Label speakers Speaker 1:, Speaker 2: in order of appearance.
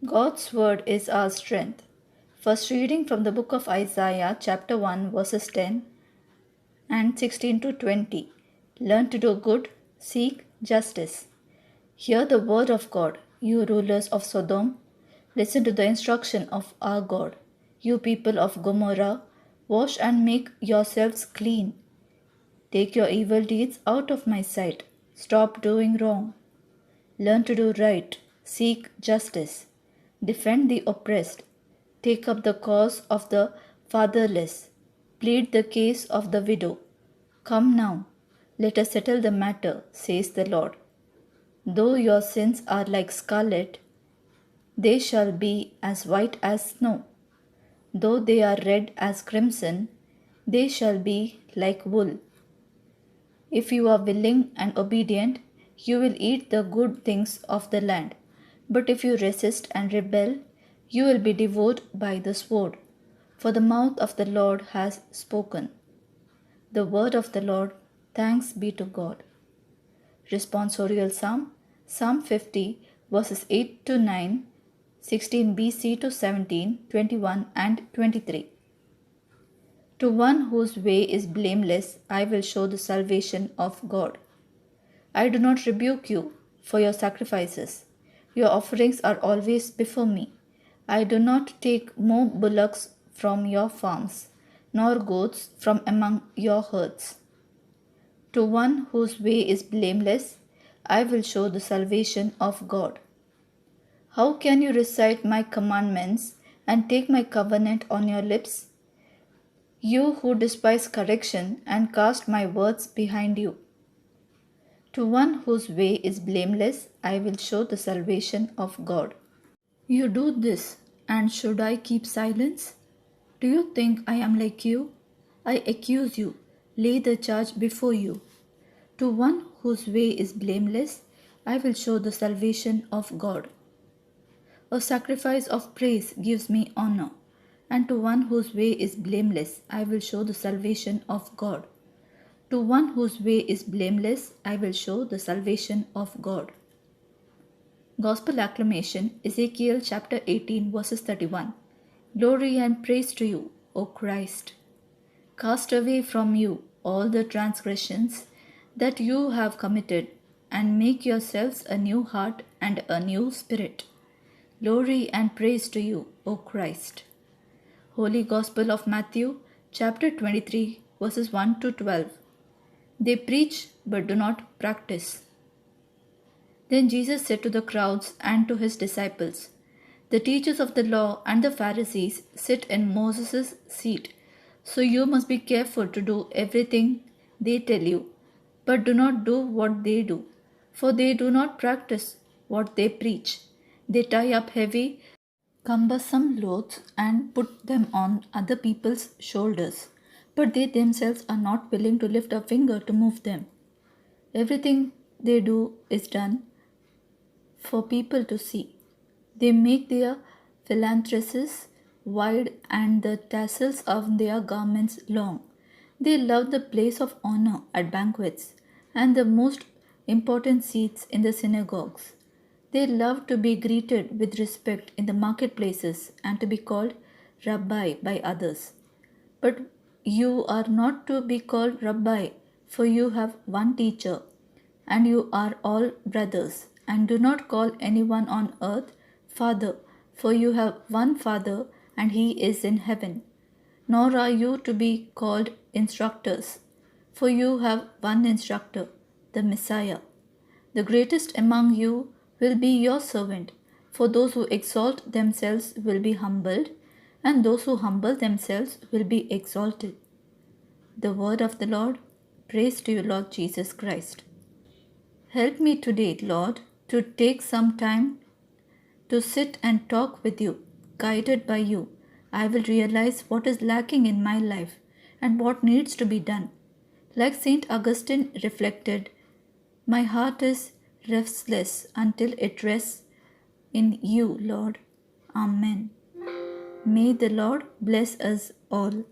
Speaker 1: God's word is our strength. First reading from the book of Isaiah, chapter 1, verses 10 and 16 to 20. Learn to do good, seek justice. Hear the word of God, you rulers of Sodom. Listen to the instruction of our God. You people of Gomorrah, wash and make yourselves clean. Take your evil deeds out of my sight. Stop doing wrong. Learn to do right. Seek justice. Defend the oppressed. Take up the cause of the fatherless. Plead the case of the widow. Come now, let us settle the matter, says the Lord. Though your sins are like scarlet, they shall be as white as snow. Though they are red as crimson, they shall be like wool. If you are willing and obedient, you will eat the good things of the land. But if you resist and rebel, you will be devoured by the sword. For the mouth of the Lord has spoken. The word of the Lord, thanks be to God. Responsorial Psalm, Psalm 50, verses 8 to 9, 16 BC to 17, 21 and 23. To one whose way is blameless, I will show the salvation of God. I do not rebuke you for your sacrifices. Your offerings are always before me. I do not take more bullocks from your farms, nor goats from among your herds. To one whose way is blameless, I will show the salvation of God. How can you recite my commandments and take my covenant on your lips? You who despise correction and cast my words behind you. To one whose way is blameless, I will show the salvation of God. You do this, and should I keep silence? Do you think I am like you? I accuse you, lay the charge before you. To one whose way is blameless, I will show the salvation of God. A sacrifice of praise gives me honor, and to one whose way is blameless, I will show the salvation of God. To one whose way is blameless, I will show the salvation of God. Gospel acclamation, Ezekiel chapter 18, verses 31. Glory and praise to you, O Christ. Cast away from you all the transgressions that you have committed, and make yourselves a new heart and a new spirit. Glory and praise to you, O Christ. Holy Gospel of Matthew, chapter 23, verses 1 to 12. They preach but do not practice. Then Jesus said to the crowds and to his disciples, the teachers of the law and the Pharisees sit in Moses' seat, so you must be careful to do everything they tell you, but do not do what they do, for they do not practice what they preach. They tie up heavy, cumbersome loads and put them on other people's shoulders, but they themselves are not willing to lift a finger to move them. Everything they do is done for people to see. They make their phalanxes wide and the tassels of their garments long. They love the place of honor at banquets and the most important seats in the synagogues. They love to be greeted with respect in the marketplaces and to be called Rabbi by others. But you are not to be called Rabbi, for you have one teacher, and you are all brothers. And do not call anyone on earth Father, for you have one Father, and he is in heaven. Nor are you to be called instructors, for you have one instructor, the Messiah. The greatest among you will be your servant, for those who exalt themselves will be humbled, and those who humble themselves will be exalted. The word of the Lord. Praise to you, Lord Jesus Christ. Help me today, Lord, to take some time to sit and talk with you. Guided by you, I will realize what is lacking in my life and what needs to be done. Like St. Augustine reflected, my heart is restless until it rests in you, Lord. Amen. May the Lord bless us all.